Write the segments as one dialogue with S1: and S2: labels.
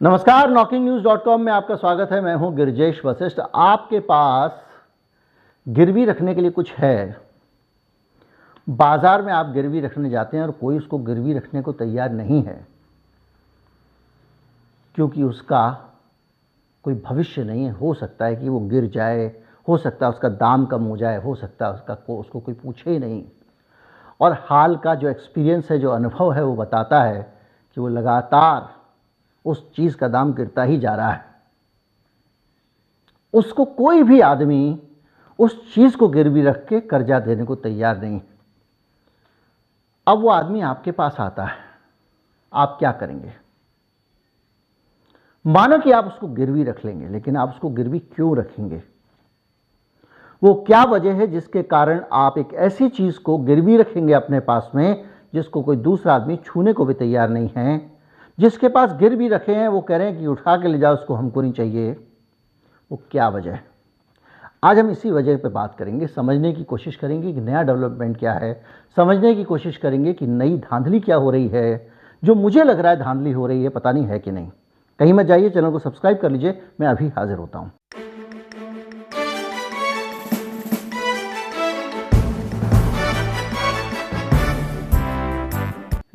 S1: नमस्कार, knocking-news.com में आपका स्वागत है। मैं हूं गिरजेश वशिष्ठ। आपके पास गिरवी रखने के लिए कुछ है, बाजार में आप गिरवी रखने जाते हैं और कोई उसको गिरवी रखने को तैयार नहीं है क्योंकि उसका कोई भविष्य नहीं है। हो सकता है कि वो गिर जाए, हो सकता है उसका दाम कम हो जाए, हो सकता है उसको कोई पूछे ही नहीं। और हाल का जो एक्सपीरियंस है, जो अनुभव है, वो बताता है कि वो लगातार उस चीज़ का दाम गिरता ही जा रहा है। उसको कोई भी आदमी उस चीज़ को गिरवी रख के कर्जा देने को तैयार नहीं। अब वो आदमी आपके पास आता है, आप क्या करेंगे? मानो कि आप उसको गिरवी रख लेंगे, लेकिन आप उसको गिरवी क्यों रखेंगे? वो क्या वजह है जिसके कारण आप एक ऐसी चीज़ को गिरवी रखेंगे अपने पास में जिसको कोई दूसरा आदमी छूने को भी तैयार नहीं है? जिसके पास गिरवी रखे हैं वो कह रहे हैं कि उठा के ले जाओ, उसको हमको नहीं चाहिए। वो क्या वजह है? आज हम इसी वजह पे बात करेंगे, समझने की कोशिश करेंगे कि नया डेवलपमेंट क्या है, समझने की कोशिश करेंगे कि नई धांधली क्या हो रही है। जो मुझे लग रहा है धांधली हो रही है, पता नहीं है कि नहीं। कहीं मत जाइए, चैनल को सब्सक्राइब कर लीजिए, मैं अभी हाजिर होता हूँ।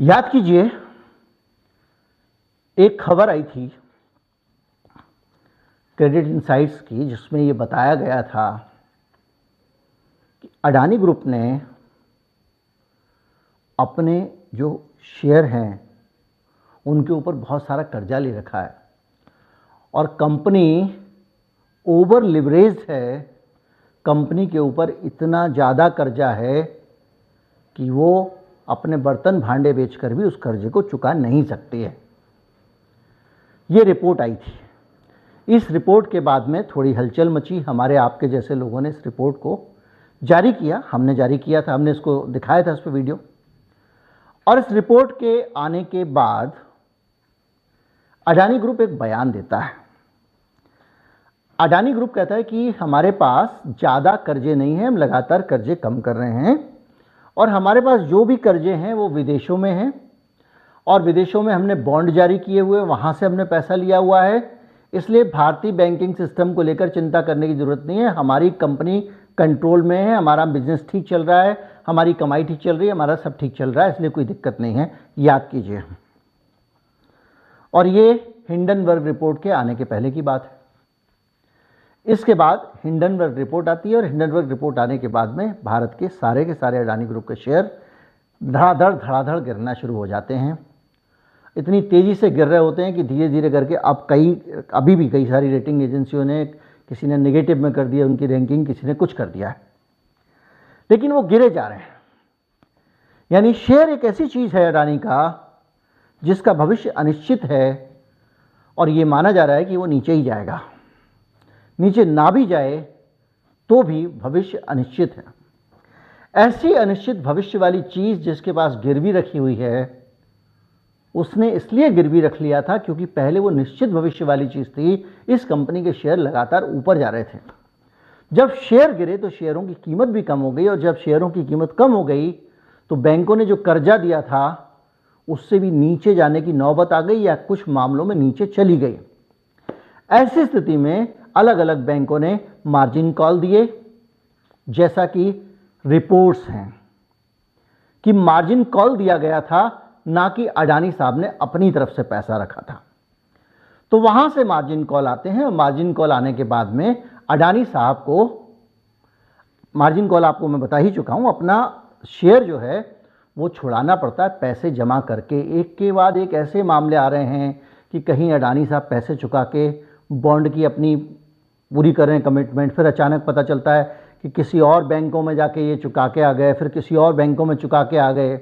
S1: याद कीजिए, एक खबर आई थी क्रेडिट इनसाइट्स की, जिसमें ये बताया गया था कि अडानी ग्रुप ने अपने जो शेयर हैं उनके ऊपर बहुत सारा कर्जा ले रखा है और कंपनी ओवर लिवरेज्ड है। कंपनी के ऊपर इतना ज़्यादा कर्जा है कि वो अपने बर्तन भांडे बेचकर भी उस कर्जे को चुका नहीं सकती है। ये रिपोर्ट आई थी। इस रिपोर्ट के बाद में थोड़ी हलचल मची। हमारे आपके जैसे लोगों ने इस रिपोर्ट को जारी किया, हमने जारी किया था, हमने इसको दिखाया था इस पर वीडियो। और इस रिपोर्ट के आने के बाद अडानी ग्रुप एक बयान देता है। अडानी ग्रुप कहता है कि हमारे पास ज़्यादा कर्जे नहीं हैं, हम लगातार कर्जे कम कर रहे हैं और हमारे पास जो भी कर्जे हैं वो विदेशों में हैं और विदेशों में हमने बॉन्ड जारी किए हुए, वहाँ से हमने पैसा लिया हुआ है। इसलिए भारतीय बैंकिंग सिस्टम को लेकर चिंता करने की ज़रूरत नहीं है। हमारी कंपनी कंट्रोल में है, हमारा बिजनेस ठीक चल रहा है, हमारी कमाई ठीक चल रही है, हमारा सब ठीक चल रहा है, इसलिए कोई दिक्कत नहीं है। याद कीजिए। और ये हिंडनबर्ग रिपोर्ट के आने के पहले की बात है। इसके बाद हिंडनबर्ग रिपोर्ट आती है और हिंडनबर्ग रिपोर्ट आने के बाद में भारत के सारे अडानी ग्रुप के शेयर धड़ाधड़ गिरना शुरू हो जाते हैं। इतनी तेज़ी से गिर रहे होते हैं कि धीरे धीरे करके अभी भी कई सारी रेटिंग एजेंसियों ने, किसी ने नेगेटिव में कर दिया उनकी रैंकिंग, किसी ने कुछ कर दिया है, लेकिन वो गिरे जा रहे हैं। यानी शेयर एक ऐसी चीज़ है अडानी का जिसका भविष्य अनिश्चित है और ये माना जा रहा है कि वो नीचे ही जाएगा। नीचे ना भी जाए तो भी भविष्य अनिश्चित है। ऐसी अनिश्चित भविष्य वाली चीज़ जिसके पास गिरवी रखी हुई है, उसने इसलिए गिरवी रख लिया था क्योंकि पहले वो निश्चित भविष्य वाली चीज़ थी। इस कंपनी के शेयर लगातार ऊपर जा रहे थे। जब शेयर गिरे तो शेयरों की कीमत भी कम हो गई और जब शेयरों की कीमत कम हो गई तो बैंकों ने जो कर्जा दिया था उससे भी नीचे जाने की नौबत आ गई या कुछ मामलों में नीचे चली गई। ऐसी स्थिति में अलग अलग बैंकों ने मार्जिन कॉल दिए, जैसा कि रिपोर्ट्स हैं कि मार्जिन कॉल दिया गया था, ना कि अडानी साहब ने अपनी तरफ से पैसा रखा था। तो वहां से मार्जिन कॉल आते हैं और मार्जिन कॉल आने के बाद में अडानी साहब को, मार्जिन कॉल आपको मैं बता ही चुका हूं, अपना शेयर जो है वो छुड़ाना पड़ता है पैसे जमा करके। एक के बाद एक ऐसे मामले आ रहे हैं कि कहीं अडानी साहब पैसे चुका के बॉन्ड की अपनी पूरी कर रहे हैं कमिटमेंट, फिर अचानक पता चलता है कि किसी और बैंकों में जाके ये चुका के आ गए, फिर किसी और बैंकों में चुका के आ गए।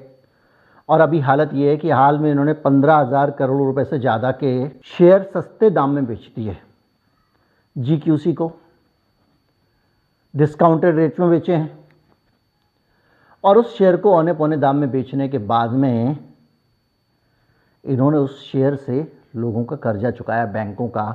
S1: और अभी हालत ये है कि हाल में इन्होंने 15,000 करोड़ रुपए से ज़्यादा के शेयर सस्ते दाम में बेच दिए। GQC को डिस्काउंटेड रेट में बेचे हैं और उस शेयर को औने पौने दाम में बेचने के बाद में इन्होंने उस शेयर से लोगों का कर्जा चुकाया, बैंकों का,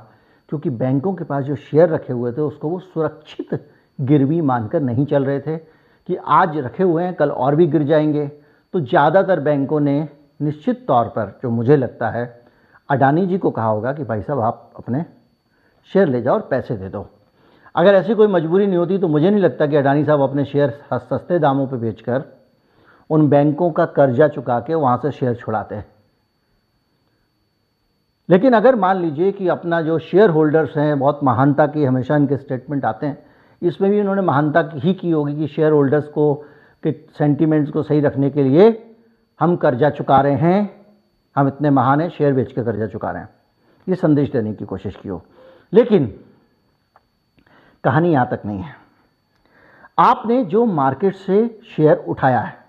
S1: क्योंकि बैंकों के पास जो शेयर रखे हुए थे उसको वो सुरक्षित गिरवी मानकर नहीं चल रहे थे कि आज रखे हुए हैं कल और भी गिर जाएंगे। तो ज़्यादातर बैंकों ने निश्चित तौर पर, जो मुझे लगता है, अडानी जी को कहा होगा कि भाई साहब आप अपने शेयर ले जाओ और पैसे दे दो। अगर ऐसी कोई मजबूरी नहीं होती तो मुझे नहीं लगता कि अडानी साहब अपने शेयर सस्ते दामों पे बेचकर उन बैंकों का कर्जा चुका के वहाँ से शेयर छुड़ाते हैं। लेकिन अगर मान लीजिए कि अपना जो शेयर होल्डर्स हैं, बहुत महानता की हमेशा इनके स्टेटमेंट आते हैं, इसमें भी उन्होंने महानता ही की होगी कि शेयर होल्डर्स को के सेंटीमेंट्स को सही रखने के लिए हम कर्जा चुका रहे हैं, हम इतने महान हैं, शेयर बेच के कर्जा चुका रहे हैं, ये संदेश देने की कोशिश की हो। लेकिन कहानी यहाँ तक नहीं है। आपने जो मार्केट से शेयर उठाया है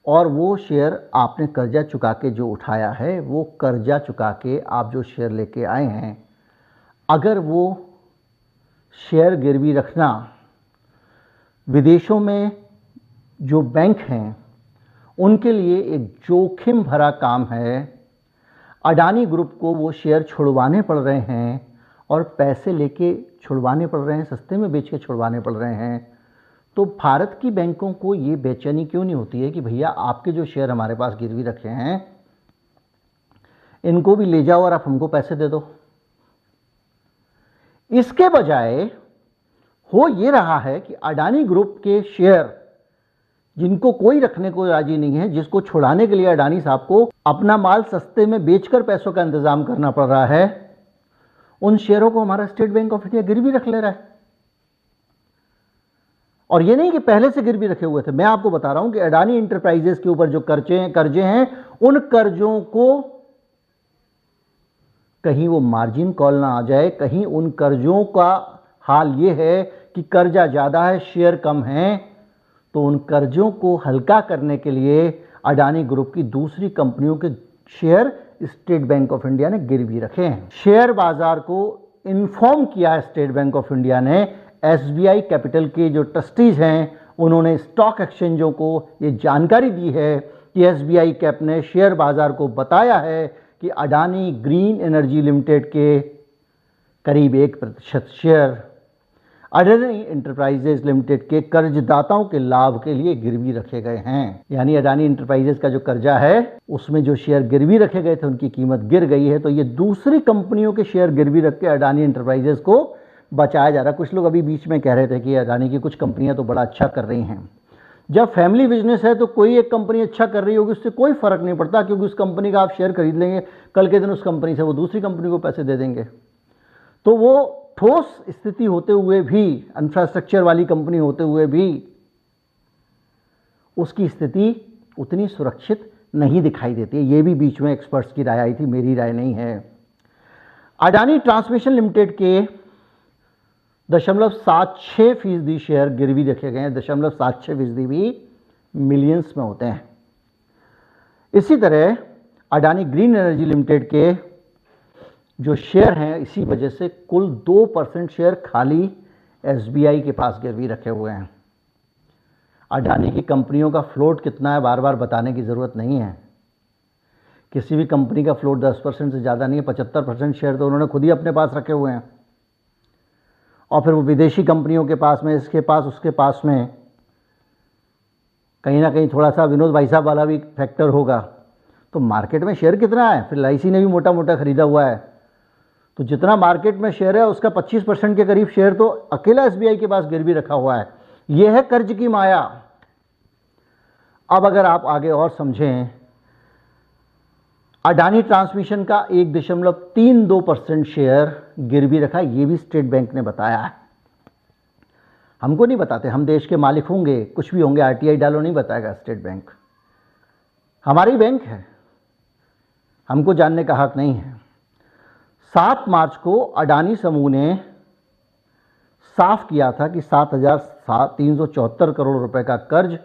S1: और वो शेयर आपने कर्जा चुका के जो उठाया है, वो कर्जा चुका के आप जो शेयर लेके आए हैं, अगर वो शेयर गिरवी रखना विदेशों में जो बैंक हैं उनके लिए एक जोखिम भरा काम है। अडानी ग्रुप को वो शेयर छुड़वाने पड़ रहे हैं और पैसे लेके छुड़वाने पड़ रहे हैं, सस्ते में बेच के छुड़वाने पड़ रहे हैं। तो भारत की बैंकों को ये बेचैनी क्यों नहीं होती है कि भैया आपके जो शेयर हमारे पास गिरवी रखे हैं इनको भी ले जाओ और आप हमको पैसे दे दो। इसके बजाय हो ये रहा है कि अडानी ग्रुप के शेयर जिनको कोई रखने को राजी नहीं है, जिसको छुड़ाने के लिए अडानी साहब को अपना माल सस्ते में बेचकर पैसों का इंतजाम करना पड़ रहा है, उन शेयरों को हमारा स्टेट बैंक ऑफ इंडिया गिरवी रख ले रहा है। और ये नहीं कि पहले से गिरवी रखे हुए थे, मैं आपको बता रहा हूं कि अडानी इंटरप्राइजेस के ऊपर जो कर्जे हैं उन कर्जों को कहीं वो मार्जिन कॉल ना आ जाए, कहीं उन कर्जों का हाल ये है कि कर्जा ज्यादा है, शेयर कम है, तो उन कर्जों को हल्का करने के लिए अडानी ग्रुप की दूसरी कंपनियों के share state bank of India ने गिरवी रखे हैं। शेयर बाजार को इन्फॉर्म किया है स्टेट बैंक ऑफ इंडिया ने। एसबीआई कैपिटल के जो ट्रस्टीज हैं उन्होंने स्टॉक एक्सचेंजों को ये जानकारी दी है कि एसबीआई कैप ने शेयर बाजार को बताया है कि अडानी ग्रीन एनर्जी लिमिटेड के करीब 1% शेयर अडानी इंटरप्राइजेज लिमिटेड के कर्जदाताओं के लाभ के लिए गिरवी रखे गए हैं। यानी अडानी इंटरप्राइजेज का जो कर्जा है उसमें जो शेयर गिरवी रखे गए थे उनकी कीमत गिर गई है, तो ये दूसरी कंपनियों के शेयर गिरवी रख के अडानी इंटरप्राइजेज को बचाया जा रहा है। कुछ लोग अभी बीच में कह रहे थे कि अडानी की कुछ कंपनियां तो बड़ा अच्छा कर रही हैं। जब फैमिली बिजनेस है तो कोई एक कंपनी अच्छा कर रही होगी उससे कोई फर्क नहीं पड़ता, क्योंकि उस कंपनी का आप शेयर खरीद लेंगे, कल के दिन उस कंपनी से वो दूसरी कंपनी को पैसे दे देंगे। तो वो ठोस स्थिति होते हुए भी, इंफ्रास्ट्रक्चर वाली कंपनी होते हुए भी उसकी स्थिति उतनी सुरक्षित नहीं दिखाई देती है। ये भी बीच में एक्सपर्ट्स की राय आई थी, मेरी राय नहीं है। अडानी ट्रांसमिशन लिमिटेड के 0.76% शेयर गिरवी रखे गए हैं। 0.76% भी मिलियंस में होते हैं। इसी तरह अडानी ग्रीन एनर्जी लिमिटेड के जो शेयर हैं, इसी वजह से कुल 2% शेयर खाली एसबीआई के पास गिरवी रखे हुए हैं। अडानी की कंपनियों का फ्लोट कितना है बार बार बताने की ज़रूरत नहीं है। किसी भी कंपनी का फ्लोट 10% से ज़्यादा नहीं है। 75% शेयर तो उन्होंने खुद ही अपने पास रखे हुए हैं, और फिर वो विदेशी कंपनियों के पास में, इसके पास, उसके पास में, कहीं ना कहीं थोड़ा सा विनोद भाई साहब वाला भी फैक्टर होगा। तो मार्केट में शेयर कितना है? फिर एलआईसी ने भी मोटा मोटा खरीदा हुआ है, तो जितना मार्केट में शेयर है उसका 25% के करीब शेयर तो अकेला एसबीआई के पास गिरवी रखा हुआ है। यह है कर्ज की माया। अब अगर आप आगे और समझें, अडानी ट्रांसमिशन का 1.32% शेयर गिरवी रखा, ये भी स्टेट बैंक ने बताया है। हमको नहीं बताते, हम देश के मालिक होंगे, कुछ भी होंगे, आरटीआई डालो नहीं बताएगा स्टेट बैंक। हमारी बैंक है, हमको जानने का हक नहीं है। 7 मार्च को अडानी समूह ने साफ किया था कि 7,374 करोड़ रुपए का कर्ज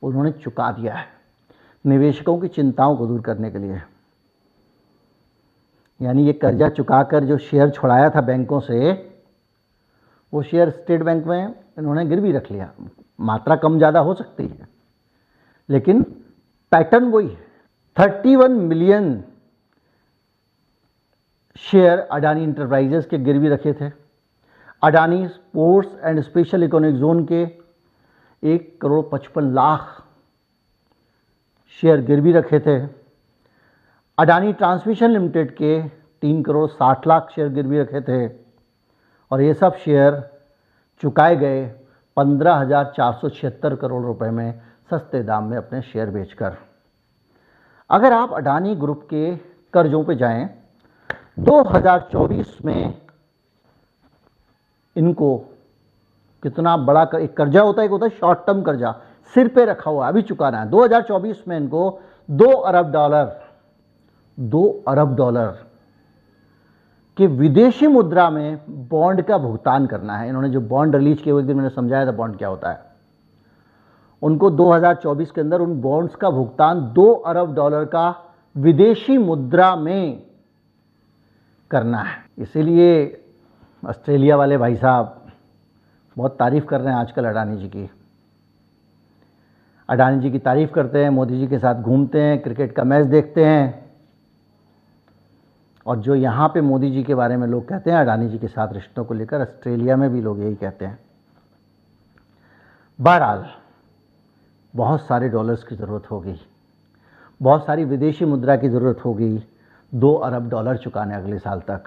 S1: उन्होंने चुका दिया है निवेशकों की चिंताओं को दूर करने के लिए। यानी ये कर्जा चुकाकर जो शेयर छुड़ाया था बैंकों से, वो शेयर स्टेट बैंक में इन्होंने गिरवी रख लिया। मात्रा कम ज़्यादा हो सकती है, लेकिन पैटर्न वही है। 31 मिलियन शेयर अडानी इंटरप्राइजेस के गिरवी रखे थे। Adani sports and special economic zone के 1,55,00,000 शेयर गिरवी रखे थे। अडानी ट्रांसमिशन लिमिटेड के 3 करोड़ 60 लाख शेयर गिरवी रखे थे और ये सब शेयर चुकाए गए 15,476 करोड़ रुपए में सस्ते दाम में अपने शेयर बेचकर। अगर आप अडानी ग्रुप के कर्जों पे जाएं, 2024 में इनको कितना बड़ा एक कर्जा होता है, एक होता है शॉर्ट टर्म कर्जा, सिर पे रखा हुआ अभी चुकाना है। 2024 में इनको 2 अरब डॉलर के विदेशी मुद्रा में बॉन्ड का भुगतान करना है। इन्होंने जो बॉन्ड रिलीज किए हुए, एक दिन मैंने समझाया था बॉन्ड क्या होता है। उनको 2024 के अंदर उन बॉन्ड्स का भुगतान 2 अरब डॉलर का विदेशी मुद्रा में करना है। इसीलिए ऑस्ट्रेलिया वाले भाई साहब बहुत तारीफ कर रहे हैं आजकल अडानी जी की। अडानी जी की तारीफ करते हैं, मोदी जी के साथ घूमते हैं, क्रिकेट का मैच देखते हैं, और जो यहाँ पे मोदी जी के बारे में लोग कहते हैं अडानी जी के साथ रिश्तों को लेकर, ऑस्ट्रेलिया में भी लोग यही कहते हैं। बहरहाल बहुत सारे डॉलर्स की ज़रूरत होगी, बहुत सारी विदेशी मुद्रा की ज़रूरत होगी 2 अरब डॉलर चुकाने अगले साल तक।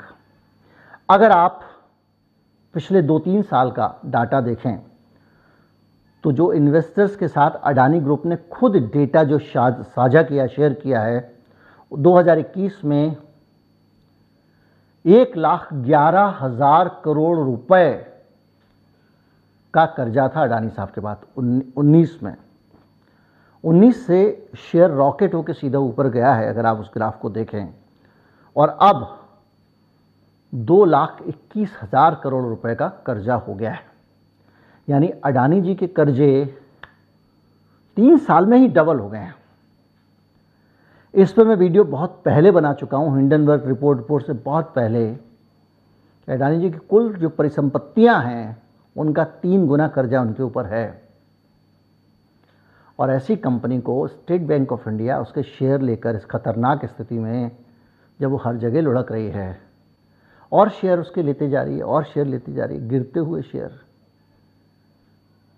S1: अगर आप पिछले 2-3 साल का डाटा देखें तो जो इन्वेस्टर्स के साथ अडानी ग्रुप ने खुद डेटा जो साझा किया, शेयर किया है, 2021 में 1,11,000 करोड़ रुपए का कर्जा था अडानी साहब के पास 19 में। 19 से शेयर रॉकेट होकर सीधा ऊपर गया है अगर आप उस ग्राफ को देखें, और अब 2,21,000 करोड़ रुपए का कर्जा हो गया है। यानी अडानी जी के कर्जे 3 साल में ही डबल हो गए हैं। इस पर मैं वीडियो बहुत पहले बना चुका हूं, हिंडनबर्ग रिपोर्ट से बहुत पहले। अडानी जी की कुल जो परिसंपत्तियां हैं उनका 3 गुना कर्जा उनके ऊपर है, और ऐसी कंपनी को स्टेट बैंक ऑफ इंडिया उसके शेयर लेकर इस खतरनाक स्थिति में, जब वो हर जगह लुढ़क रही है और शेयर उसके लेते जा रही है और शेयर लेती जा रही है, गिरते हुए शेयर,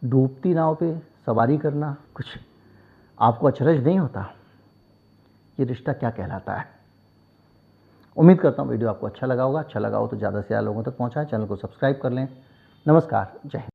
S1: डूबती नाव पे सवारी करना, कुछ आपको अचरज नहीं होता? ये रिश्ता क्या कहलाता है? उम्मीद करता हूँ वीडियो आपको अच्छा लगा होगा। अच्छा लगा हो तो ज़्यादा से ज़्यादा लोगों तक पहुँचाएं, चैनल को सब्सक्राइब कर लें। नमस्कार, जय हिंद।